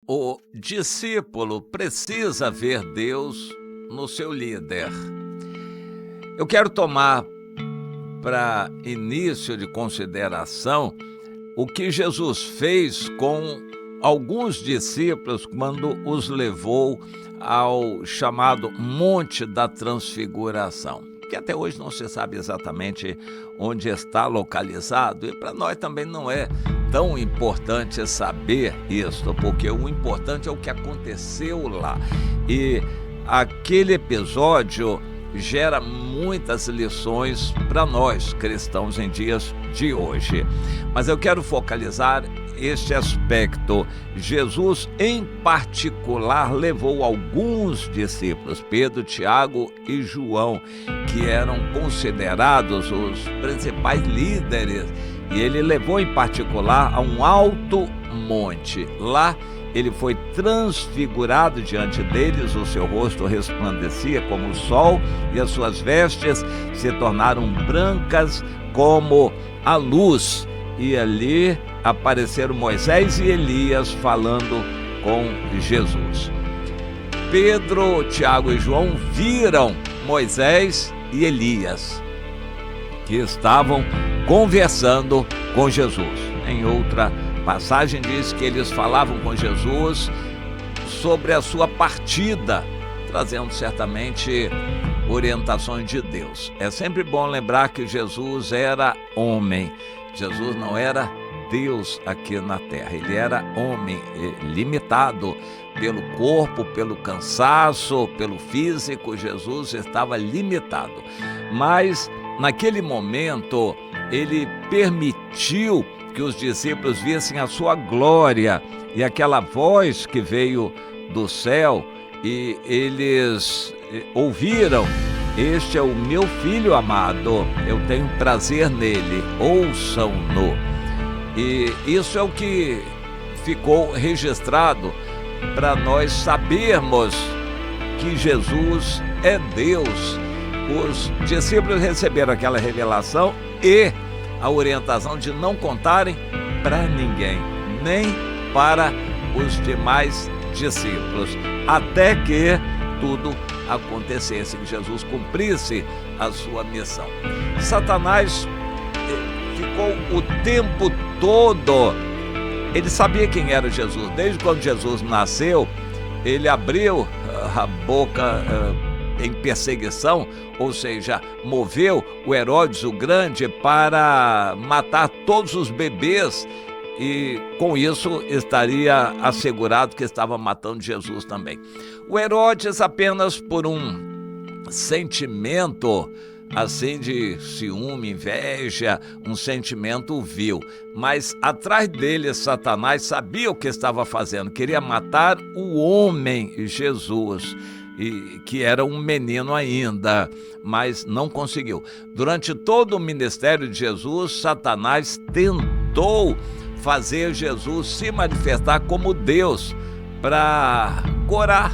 O discípulo precisa ver Deus no seu líder. Eu quero tomar para início de consideração o que Jesus fez com alguns discípulos quando os levou ao chamado Monte da Transfiguração, que até hoje não se sabe exatamente onde está localizado, e para nós também não é tão importante saber isso, porque o importante é o que aconteceu lá. E aquele episódio gera muitas lições para nós cristãos em dias de hoje. Mas eu quero focalizar este aspecto. Jesus, em particular, levou alguns discípulos, Pedro, Tiago e João, que eram considerados os principais líderes, e ele levou em particular a um alto monte. Lá ele foi transfigurado diante deles, o seu rosto resplandecia como o sol e as suas vestes se tornaram brancas como a luz. E ali apareceram Moisés e Elias falando com Jesus. Pedro, Tiago e João viram Moisés e Elias, que estavam conversando com Jesus. Em outra passagem diz que eles falavam com Jesus sobre a sua partida, trazendo certamente orientações de Deus. É sempre bom lembrar que Jesus era homem. Jesus não era Deus aqui na terra. Ele era homem, limitado pelo corpo, pelo cansaço, pelo físico. Jesus estava limitado. Mas naquele momento ele permitiu que os discípulos vissem a sua glória, e aquela voz que veio do céu, e eles ouviram: "Este é o meu filho amado, eu tenho prazer nele, ouçam-no." E isso é o que ficou registrado para nós sabermos que Jesus é Deus. Os discípulos receberam aquela revelação e a orientação de não contarem para ninguém, nem para os demais discípulos, até que tudo acontecesse, que Jesus cumprisse a sua missão. Satanás ficou o tempo todo, ele sabia quem era Jesus. Desde quando Jesus nasceu, ele abriu a boca em perseguição, ou seja, moveu o Herodes o Grande para matar todos os bebês, e com isso estaria assegurado que estava matando Jesus também. O Herodes, apenas por um sentimento assim de ciúme, inveja, um sentimento vil, mas atrás dele Satanás sabia o que estava fazendo, queria matar o homem Jesus, e que era um menino ainda, mas não conseguiu. Durante todo o ministério de Jesus, Satanás tentou fazer Jesus se manifestar como Deus para corar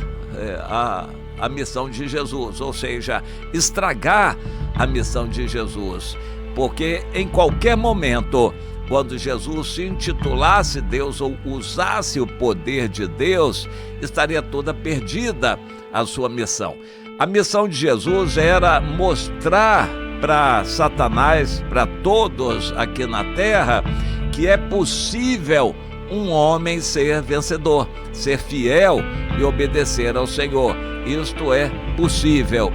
a missão de Jesus, ou seja, estragar a missão de Jesus, porque em qualquer momento, quando Jesus se intitulasse Deus ou usasse o poder de Deus, estaria toda perdida a sua missão. A missão de Jesus era mostrar para Satanás, para todos aqui na terra, que é possível um homem ser vencedor, ser fiel e obedecer ao Senhor. Isto é possível.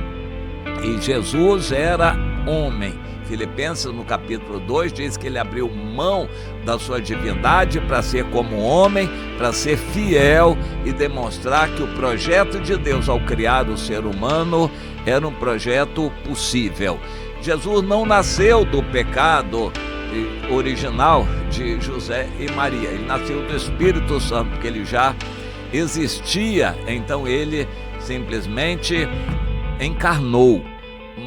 E Jesus era homem. Filipenses, no capítulo 2, diz que ele abriu mão da sua divindade para ser como homem, para ser fiel e demonstrar que o projeto de Deus ao criar o ser humano era um projeto possível. Jesus não nasceu do pecado original de José e Maria, ele nasceu do Espírito Santo, porque ele já existia, então ele simplesmente encarnou.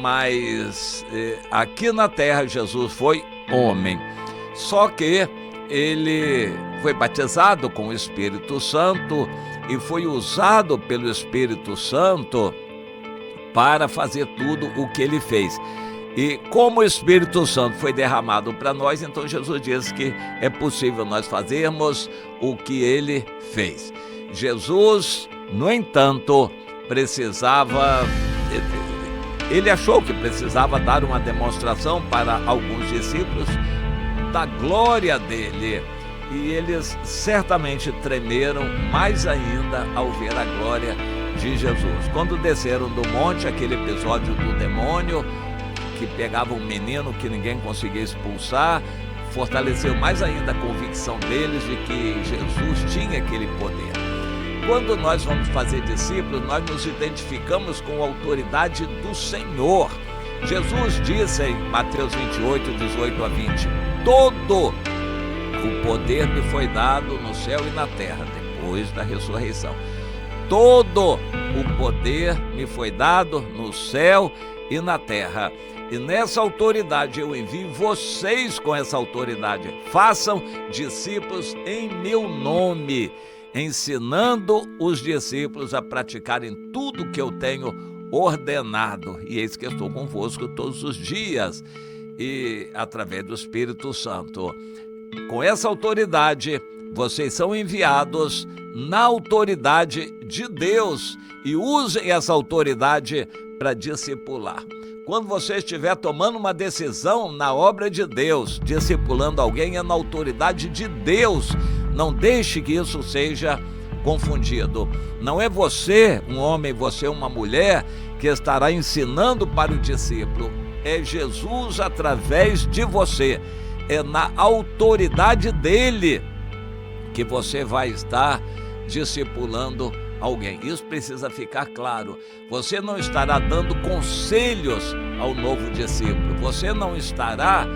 Mas aqui na terra Jesus foi homem, só que ele foi batizado com o Espírito Santo e foi usado pelo Espírito Santo para fazer tudo o que ele fez. E como o Espírito Santo foi derramado para nós, então Jesus diz que é possível nós fazermos o que ele fez. Jesus, no entanto, ele achou que precisava dar uma demonstração para alguns discípulos da glória dele. E eles certamente tremeram mais ainda ao ver a glória de Jesus. Quando desceram do monte, aquele episódio do demônio que pegava um menino que ninguém conseguia expulsar, fortaleceu mais ainda a convicção deles de que Jesus tinha aquele poder. Quando nós vamos fazer discípulos, nós nos identificamos com a autoridade do Senhor. Jesus disse em Mateus 28, 18 a 20, todo o poder me foi dado no céu e na terra, depois da ressurreição. Todo o poder me foi dado no céu e na terra. E nessa autoridade eu envio vocês com essa autoridade. Façam discípulos em meu nome, ensinando os discípulos a praticarem tudo que eu tenho ordenado. E eis que estou convosco todos os dias, e através do Espírito Santo. Com essa autoridade, vocês são enviados na autoridade de Deus, e usem essa autoridade para discipular. Quando você estiver tomando uma decisão na obra de Deus, discipulando alguém, é na autoridade de Deus. Não deixe que isso seja confundido. Não é você, um homem, você, uma mulher, que estará ensinando para o discípulo. É Jesus através de você. É na autoridade dele que você vai estar discipulando alguém. Isso precisa ficar claro. Você não estará dando conselhos ao novo discípulo. Você não estará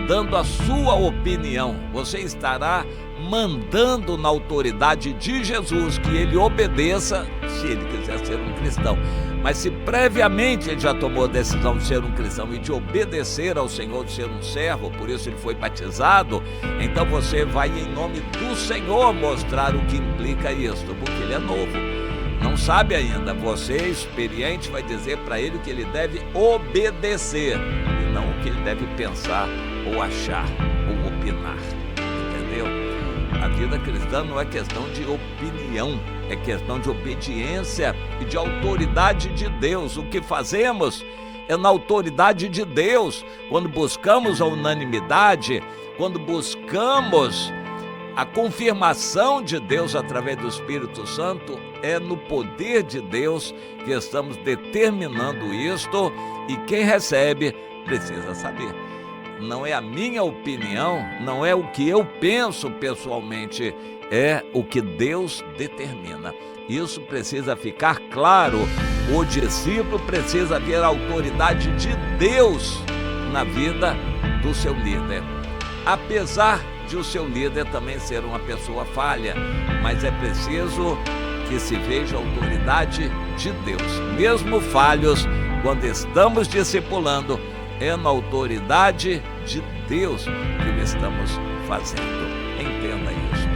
dando a sua opinião. Você estará mandando na autoridade de Jesus que ele obedeça, se ele quiser ser um cristão. Mas se previamente ele já tomou a decisão de ser um cristão e de obedecer ao Senhor, de ser um servo, por isso ele foi batizado, então você vai em nome do Senhor mostrar o que implica isso, porque ele é novo, não sabe ainda. Você, experiente, vai dizer para ele o que ele deve obedecer e não o que ele deve pensar ou achar ou opinar, entendeu? A vida cristã não é questão de opinião, é questão de obediência e de autoridade de Deus. O que fazemos é na autoridade de Deus. Quando buscamos a unanimidade, quando buscamos a confirmação de Deus através do Espírito Santo, é no poder de Deus que estamos determinando isto, e quem recebe precisa saber. Não é a minha opinião, não é o que eu penso pessoalmente, é o que Deus determina. Isso precisa ficar claro. O discípulo precisa ver a autoridade de Deus na vida do seu líder. Apesar de o seu líder também ser uma pessoa falha, mas é preciso que se veja a autoridade de Deus. Mesmo falhos, quando estamos discipulando, é na autoridade de Deus que o estamos fazendo. Entenda isso.